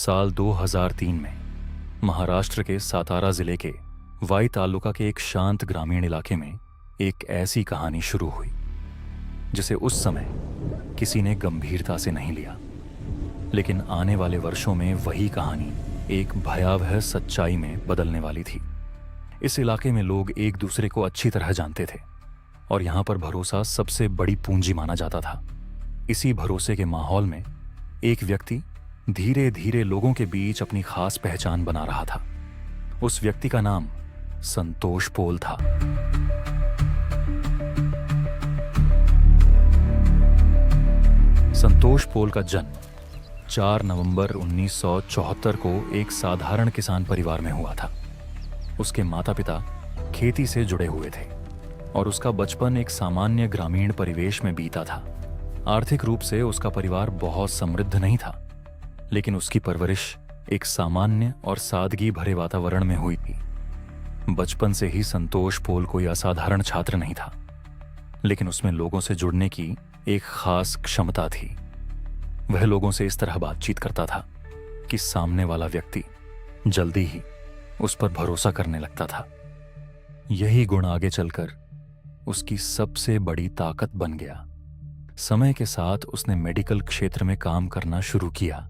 साल 2003 में महाराष्ट्र के सातारा जिले के वाई तालुका के एक शांत ग्रामीण इलाके में एक ऐसी कहानी शुरू हुई जिसे उस समय किसी ने गंभीरता से नहीं लिया। लेकिन आने वाले वर्षों में वही कहानी एक भयावह सच्चाई में बदलने वाली थी। इस इलाके में लोग एक दूसरे को अच्छी तरह जानते थे और यहाँ पर भरोसा सबसे बड़ी पूंजी माना जाता था। इसी भरोसे के माहौल में एक व्यक्ति धीरे धीरे लोगों के बीच अपनी खास पहचान बना रहा था। उस व्यक्ति का नाम संतोष पोल था। संतोष पोल का जन्म 4 नवंबर 1974 को एक साधारण किसान परिवार में हुआ था। उसके माता पिता खेती से जुड़े हुए थे और उसका बचपन एक सामान्य ग्रामीण परिवेश में बीता था। आर्थिक रूप से उसका परिवार बहुत समृद्ध नहीं था, लेकिन उसकी परवरिश एक सामान्य और सादगी भरे वातावरण में हुई थी। बचपन से ही संतोष पोल कोई असाधारण छात्र नहीं था, लेकिन उसमें लोगों से जुड़ने की एक खास क्षमता थी। वह लोगों से इस तरह बातचीत करता था कि सामने वाला व्यक्ति जल्दी ही उस पर भरोसा करने लगता था। यही गुण आगे चलकर उसकी सबसे बड़ी ताकत बन गया। समय के साथ उसने मेडिकल क्षेत्र में काम करना शुरू किया,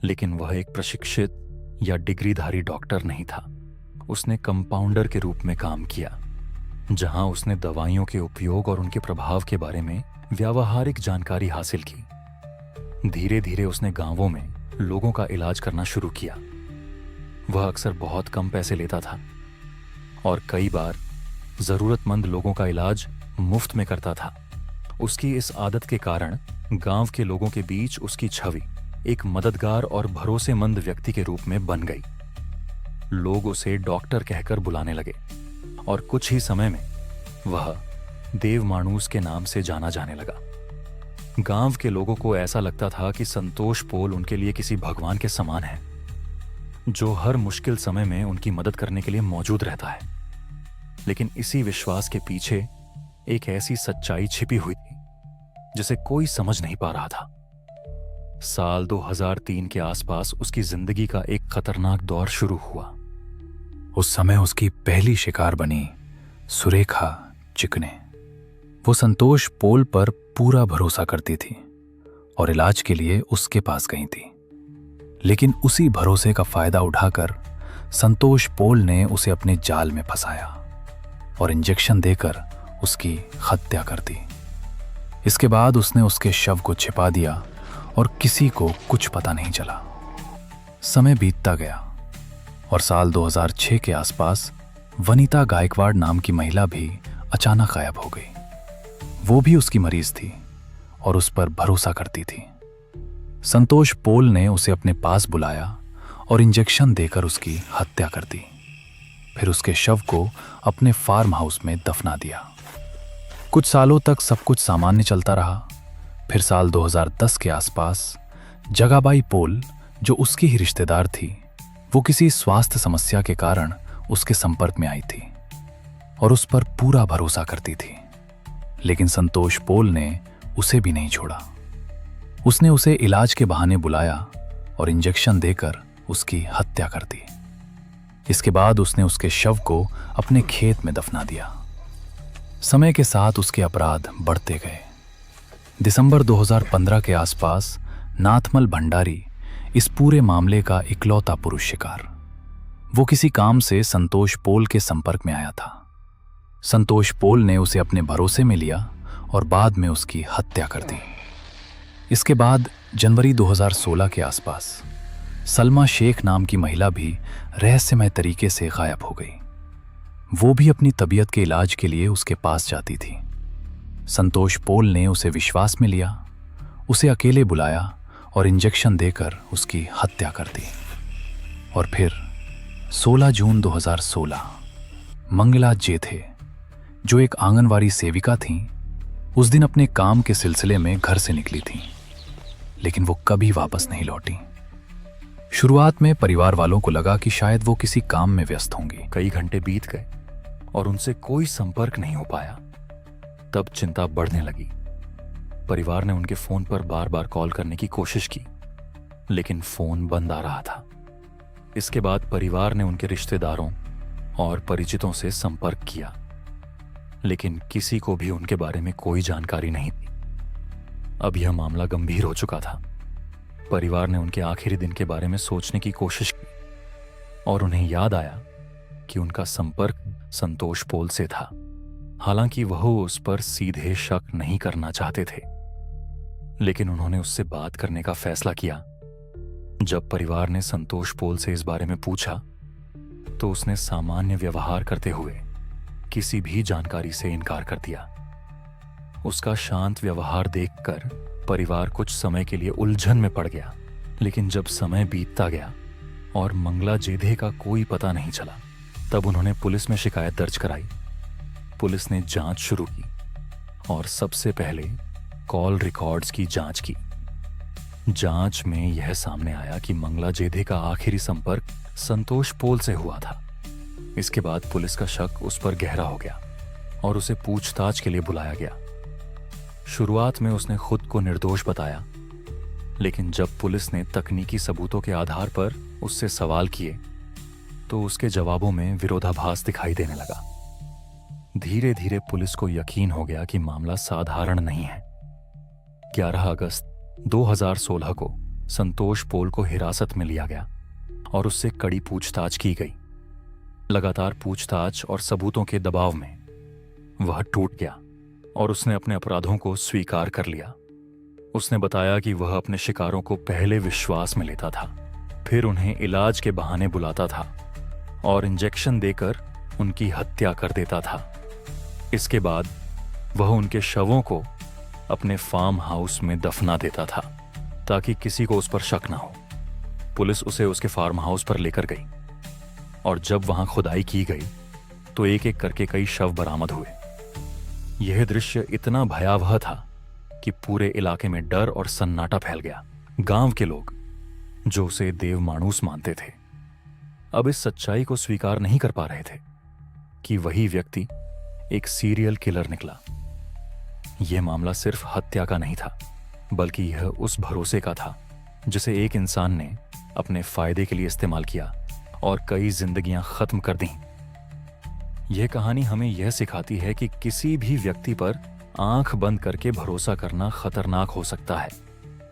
लेकिन वह एक प्रशिक्षित या डिग्रीधारी डॉक्टर नहीं था। उसने कंपाउंडर के रूप में काम किया, जहां उसने दवाइयों के उपयोग और उनके प्रभाव के बारे में व्यावहारिक जानकारी हासिल की। धीरे धीरे उसने गांवों में लोगों का इलाज करना शुरू किया। वह अक्सर बहुत कम पैसे लेता था और कई बार जरूरतमंद लोगों का इलाज मुफ्त में करता था। उसकी इस आदत के कारण गांव के लोगों के बीच उसकी छवि एक मददगार और भरोसेमंद व्यक्ति के रूप में बन गई। लोग उसे डॉक्टर कहकर बुलाने लगे और कुछ ही समय में वह देव माणूस के नाम से जाना जाने लगा। गांव के लोगों को ऐसा लगता था कि संतोष पोल उनके लिए किसी भगवान के समान है, जो हर मुश्किल समय में उनकी मदद करने के लिए मौजूद रहता है। लेकिन इसी विश्वास के पीछे एक ऐसी सच्चाई छिपी हुई थी जिसे कोई समझ नहीं पा रहा था। साल 2003 के आसपास उसकी जिंदगी का एक खतरनाक दौर शुरू हुआ। उस समय उसकी पहली शिकार बनी सुरेखा चिकने। वो संतोष पोल पर पूरा भरोसा करती थी और इलाज के लिए उसके पास गई थी। लेकिन उसी भरोसे का फायदा उठाकर संतोष पोल ने उसे अपने जाल में फंसाया और इंजेक्शन देकर उसकी हत्या कर दी। इसके बाद उसने उसके शव को छिपा दिया और किसी को कुछ पता नहीं चला। समय बीतता गया और साल 2006 के आसपास वनिता गायकवाड़ नाम की महिला भी अचानक गायब हो गई। वो भी उसकी मरीज थी और उस पर भरोसा करती थी। संतोष पोल ने उसे अपने पास बुलाया और इंजेक्शन देकर उसकी हत्या कर दी। फिर उसके शव को अपने फार्म हाउस में दफना दिया। कुछ सालों तक सब कुछ सामान्य चलता रहा। फिर साल 2010 के आसपास जगाबाई पोल, जो उसकी ही रिश्तेदार थी, वो किसी स्वास्थ्य समस्या के कारण उसके संपर्क में आई थी और उस पर पूरा भरोसा करती थी। लेकिन संतोष पोल ने उसे भी नहीं छोड़ा। उसने उसे इलाज के बहाने बुलाया और इंजेक्शन देकर उसकी हत्या कर दी। इसके बाद उसने उसके शव को अपने खेत में दफना दिया। समय के साथ उसके अपराध बढ़ते गए। दिसंबर 2015 के आसपास नाथमल भंडारी इस पूरे मामले का इकलौता पुरुष शिकार। वो किसी काम से संतोष पोल के संपर्क में आया था। संतोष पोल ने उसे अपने भरोसे में लिया और बाद में उसकी हत्या कर दी। इसके बाद जनवरी 2016 के आसपास सलमा शेख नाम की महिला भी रहस्यमय तरीके से गायब हो गई। वो भी अपनी तबीयत के इलाज के लिए उसके पास जाती थी। संतोष पोल ने उसे विश्वास में लिया, उसे अकेले बुलाया और इंजेक्शन देकर उसकी हत्या कर दी। और फिर 16 जून 2016 मंगला जेथे, जो एक आंगनवाड़ी सेविका थीं, उस दिन अपने काम के सिलसिले में घर से निकली थीं, लेकिन वो कभी वापस नहीं लौटी। शुरुआत में परिवार वालों को लगा कि शायद वो किसी काम में व्यस्त होंगी। कई घंटे बीत गए और उनसे कोई संपर्क नहीं हो पाया। तब चिंता बढ़ने लगी। परिवार ने उनके फोन पर बार बार कॉल करने की कोशिश की, लेकिन फोन बंद आ रहा था। इसके बाद परिवार ने उनके रिश्तेदारों और परिचितों से संपर्क किया, लेकिन किसी को भी उनके बारे में कोई जानकारी नहीं थी। अब यह मामला गंभीर हो चुका था। परिवार ने उनके आखिरी दिन के बारे में सोचने की कोशिश की और उन्हें याद आया कि उनका संपर्क संतोष पोल से था। हालांकि वह उस पर सीधे शक नहीं करना चाहते थे, लेकिन उन्होंने उससे बात करने का फैसला किया। जब परिवार ने संतोष पोल से इस बारे में पूछा तो उसने सामान्य व्यवहार करते हुए किसी भी जानकारी से इनकार कर दिया। उसका शांत व्यवहार देखकर परिवार कुछ समय के लिए उलझन में पड़ गया, लेकिन जब समय बीतता गया और मंगला जेधे का कोई पता नहीं चला, तब उन्होंने पुलिस में शिकायत दर्ज कराई। पुलिस ने जांच शुरू की और सबसे पहले कॉल रिकॉर्ड्स की जांच की। जांच में यह सामने आया कि मंगला जेधे का आखिरी संपर्क संतोष पोल से हुआ था। इसके बाद पुलिस का शक उस पर गहरा हो गया और उसे पूछताछ के लिए बुलाया गया। शुरुआत में उसने खुद को निर्दोष बताया, लेकिन जब पुलिस ने तकनीकी सबूतों के आधार पर उससे सवाल किए तो उसके जवाबों में विरोधाभास दिखाई देने लगा। धीरे धीरे पुलिस को यकीन हो गया कि मामला साधारण नहीं है। 11 अगस्त 2016 को संतोष पोल को हिरासत में लिया गया और उससे कड़ी पूछताछ की गई। लगातार पूछताछ और सबूतों के दबाव में वह टूट गया और उसने अपने अपराधों को स्वीकार कर लिया। उसने बताया कि वह अपने शिकारों को पहले विश्वास में लेता था, फिर उन्हें इलाज के बहाने बुलाता था और इंजेक्शन देकर उनकी हत्या कर देता था। इसके बाद वह उनके शवों को अपने फार्म हाउस में दफना देता था ताकि किसी को उस पर शक ना हो। पुलिस उसे उसके फार्म हाउस पर लेकर गई और जब वहां खुदाई की गई तो एक एक करके कई शव बरामद हुए। यह दृश्य इतना भयावह था कि पूरे इलाके में डर और सन्नाटा फैल गया। गांव के लोग, जो उसे देव माणूस मानते थे, अब इस सच्चाई को स्वीकार नहीं कर पा रहे थे कि वही व्यक्ति एक सीरियल किलर निकला। यह मामला सिर्फ हत्या का नहीं था, बल्कि यह उस भरोसे का था जिसे एक इंसान ने अपने फायदे के लिए इस्तेमाल किया और कई जिंदगियां खत्म कर दी। यह कहानी हमें यह सिखाती है कि किसी भी व्यक्ति पर आंख बंद करके भरोसा करना खतरनाक हो सकता है।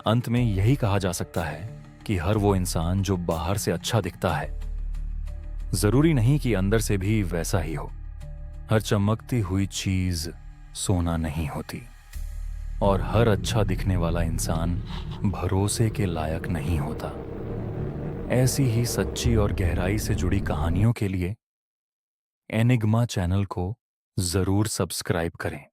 अंत में यही कहा जा सकता है कि हर वो इंसान जो बाहर से अच्छा दिखता है, जरूरी नहीं कि अंदर से भी वैसा ही हो। हर चमकती हुई चीज सोना नहीं होती और हर अच्छा दिखने वाला इंसान भरोसे के लायक नहीं होता। ऐसी ही सच्ची और गहराई से जुड़ी कहानियों के लिए एनिग्मा चैनल को जरूर सब्सक्राइब करें।